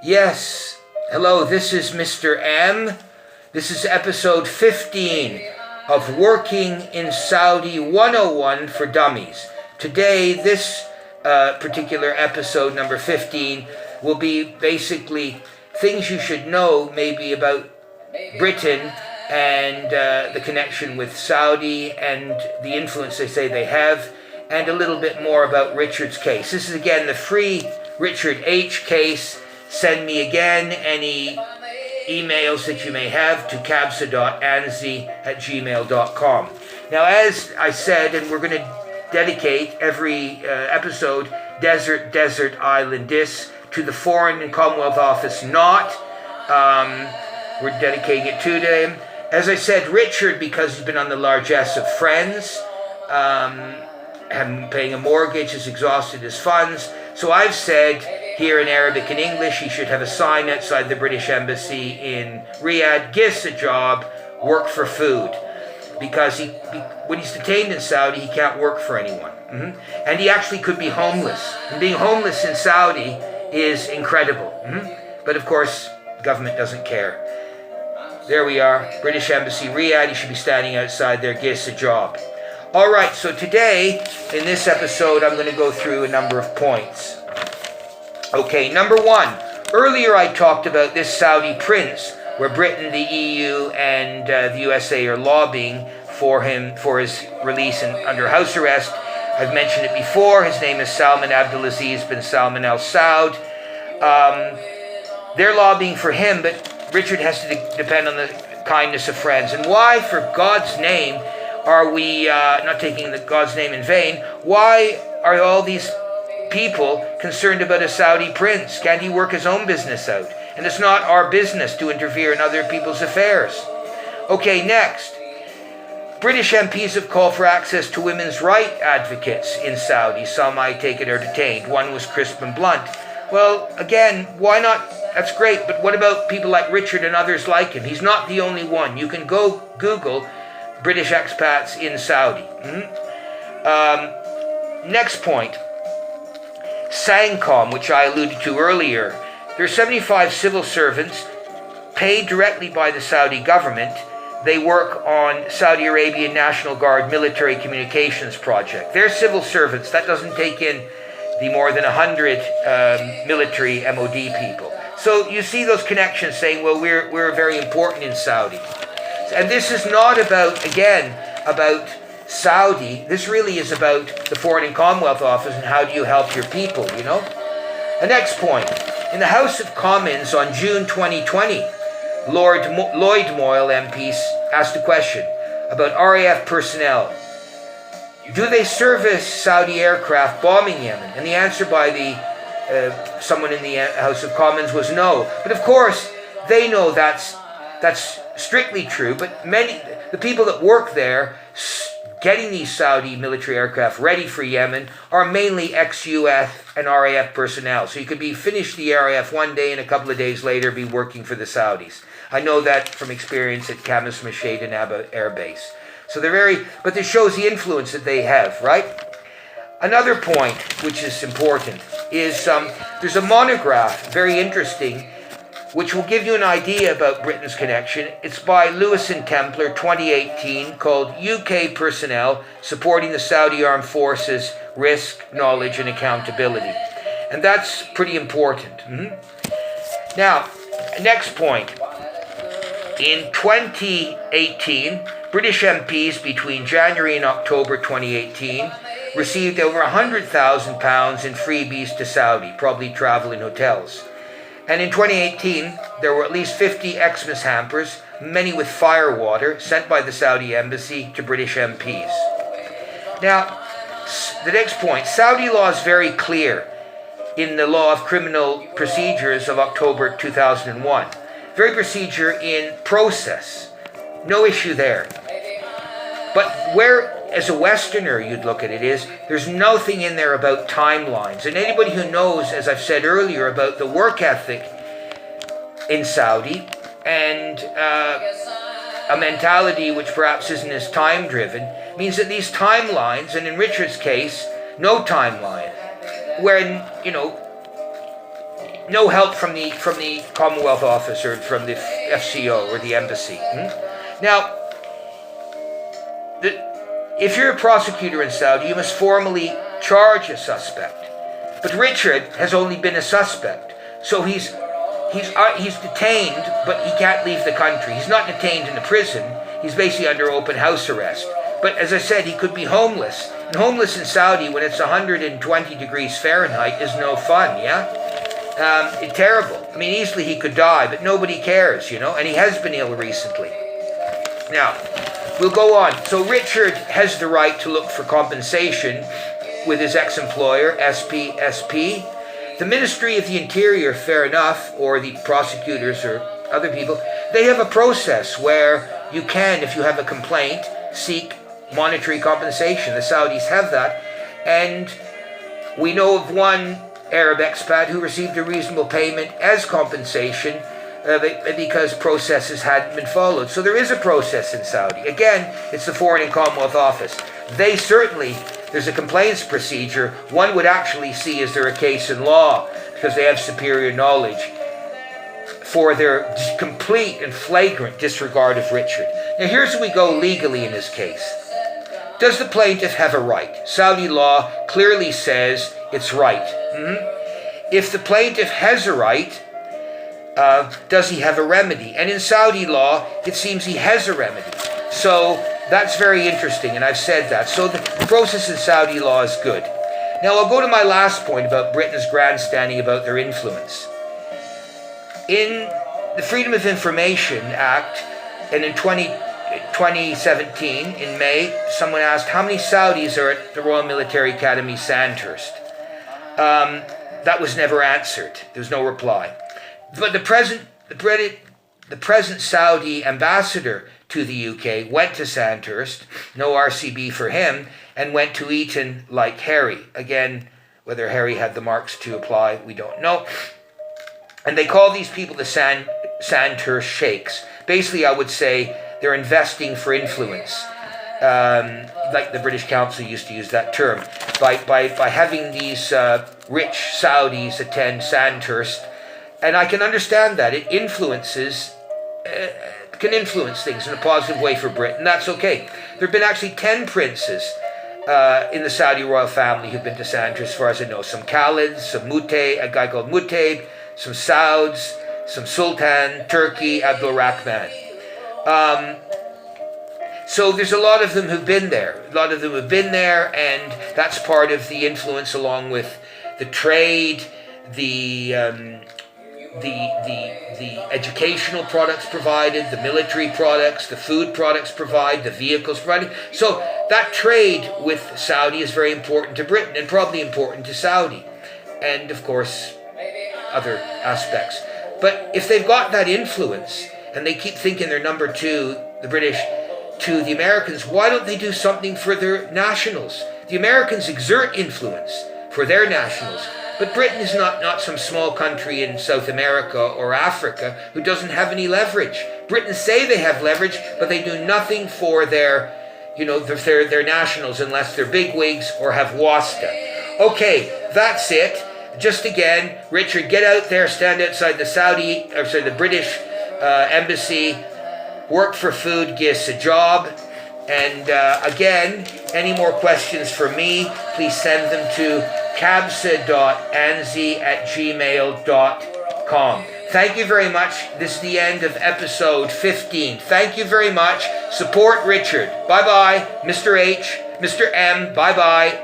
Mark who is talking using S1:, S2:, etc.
S1: Yes. Hello, this is Mr. M. This is episode 15 of Working in Saudi 101 for Dummies. Today, this particular episode, number 15, will be basically things you should know maybe about Britain and the connection with Saudi and the influence they say they have, and a little bit more about Richard's case. This is again the free Richard H. case. Send me again any emails that you may have to kabsa.anzi@gmail.com. Now, as I said, and we're going to dedicate every episode, Desert Island Dis, to the Foreign and Commonwealth Office not. We're dedicating it to them. As I said, Richard, because he's been on the largesse of friends, paying a mortgage, has exhausted his funds. So I've said here in Arabic and English, he should have a sign outside the British Embassy in Riyadh, "Gis a job, work for food." Because when he's detained in Saudi, he can't work for anyone. And he actually could be homeless. And being homeless in Saudi is incredible. But of course, the government doesn't care. There we are, British Embassy, Riyadh. He should be standing outside there, "Gis a job." All right, so today, in this episode, I'm going to go through a number of points. Okay, number one, earlier I talked about this Saudi prince, where Britain, the EU, and the USA are lobbying for him for his release under house arrest. I've mentioned it before. His name is Salman Abdulaziz bin Salman Al Saud. They're lobbying for him, but Richard has to depend on the kindness of friends. And why, for God's name, are we not taking God's name in vain? Why are all these people concerned about a Saudi prince? Can't he work his own business out? And it's not our business to interfere in other people's affairs. Okay, next. British MPs have called for access to women's rights advocates in Saudi. Some, I take it, are detained. One was Crispin Blunt. Well, again, why not? That's great, but what about people like Richard and others like him? He's not the only one. You can go Google British expats in Saudi. Next point. SANCOM, which I alluded to earlier. There are 75 civil servants paid directly by the Saudi government. They work on Saudi Arabian National Guard military communications project. They're civil servants. That doesn't take in the more than 100 military MOD people. So you see those connections saying, well, we're very important in Saudi. And this is not about Saudi. This really is about the Foreign and Commonwealth Office and how do you help your people, you know? The next point. In the House of Commons on June 2020, Lloyd Moyle MP asked a question about RAF personnel. Do they service Saudi aircraft bombing Yemen? And the answer by someone in the House of Commons was no. But of course, they know that's strictly true, but the people that work there getting these Saudi military aircraft ready for Yemen are mainly ex-UF and RAF personnel. So you could finish the RAF one day and a couple of days later be working for the Saudis. I know that from experience at Khamis Mashaid and Aba Air Base. So but this shows the influence that they have, right? Another point, which is important, is there's a monograph, very interesting, which will give you an idea about Britain's connection. It's by Lewis and Templar, 2018, called UK Personnel Supporting the Saudi Armed Forces, Risk, Knowledge and Accountability. And that's pretty important. Now, next point. In 2018, British MPs between January and October 2018 received over £100,000 in freebies to Saudi, probably travel and hotels. And in 2018, there were at least 50 Xmas hampers, many with firewater, sent by the Saudi embassy to British MPs. Now, the next point, Saudi law is very clear in the Law of Criminal Procedures of October 2001. Very procedure in process. No issue there. But where, as a Westerner, you'd look at it is, there's nothing in there about timelines. And anybody who knows, as I've said earlier, about the work ethic in Saudi and a mentality which perhaps isn't as time-driven, means that these timelines, and in Richard's case, no timeline, when, no help from the Commonwealth Office or from the FCO or the embassy. Now, if you're a prosecutor in Saudi, you must formally charge a suspect. But Richard has only been a suspect, so he's detained, but he can't leave the country. He's not detained in the prison. He's basically under open house arrest. But as I said, he could be homeless. And homeless in Saudi when it's 120 degrees Fahrenheit is no fun, yeah? It's terrible. I mean, easily he could die, but nobody cares, and he has been ill recently. Now, we'll go on. So Richard has the right to look for compensation with his ex-employer, SPSP. The Ministry of the Interior, fair enough, or the prosecutors or other people, they have a process where you can, if you have a complaint, seek monetary compensation. The Saudis have that. And we know of one Arab expat who received a reasonable payment as compensation because processes hadn't been followed. So there is a process in Saudi. Again, it's the Foreign and Commonwealth Office. There's a complaints procedure. One would actually see, is there a case in law, because they have superior knowledge, for their complete and flagrant disregard of Richard. Now here's where we go legally in this case. Does the plaintiff have a right? Saudi law clearly says it's right. If the plaintiff has a right, does he have a remedy? And in Saudi law, it seems he has a remedy. So that's very interesting, and I've said that. So the process in Saudi law is good. Now I'll go to my last point about Britain's grandstanding about their influence. In the Freedom of Information Act, and in 2017, in May, someone asked, how many Saudis are at the Royal Military Academy Sandhurst? That was never answered. There was no reply. But the present Saudi ambassador to the UK went to Sandhurst, no RCB for him, and went to Eton like Harry. Again, whether Harry had the marks to apply, we don't know. And they call these people the Sandhurst Sheikhs. Basically, I would say they're investing for influence. Like the British Council used to use that term. By having these rich Saudis attend Sandhurst, and I can understand that. It can influence things in a positive way for Britain. That's okay. There have been actually 10 princes in the Saudi royal family who've been to Sandhurst, as far as I know. Some Khalids, some a guy called Mutaib, some Sauds, some Sultan, Turkey, Abdul Rahman. So there's a lot of them who've been there. And that's part of the influence, along with the trade, the educational products provided, the military products, the food products provided, the vehicles provided. So that trade with Saudi is very important to Britain, and probably important to Saudi, and of course other aspects. But if they've got that influence, and they keep thinking they're number two, the British, to the Americans, why don't they do something for their nationals? The Americans exert influence for their nationals. But Britain is not some small country in South America or Africa who doesn't have any leverage. Britain say they have leverage, but they do nothing for their nationals unless they're bigwigs or have wasta. Okay, that's it. Just again, Richard, get out there, stand outside the British embassy, work for food, get us a job. And again, any more questions for me, please send them to kabsa.anzi@gmail.com. Thank you very much. This is the end of episode 15. Thank you very much. Support Richard. Bye-bye. Mr. H, Mr. M, bye-bye.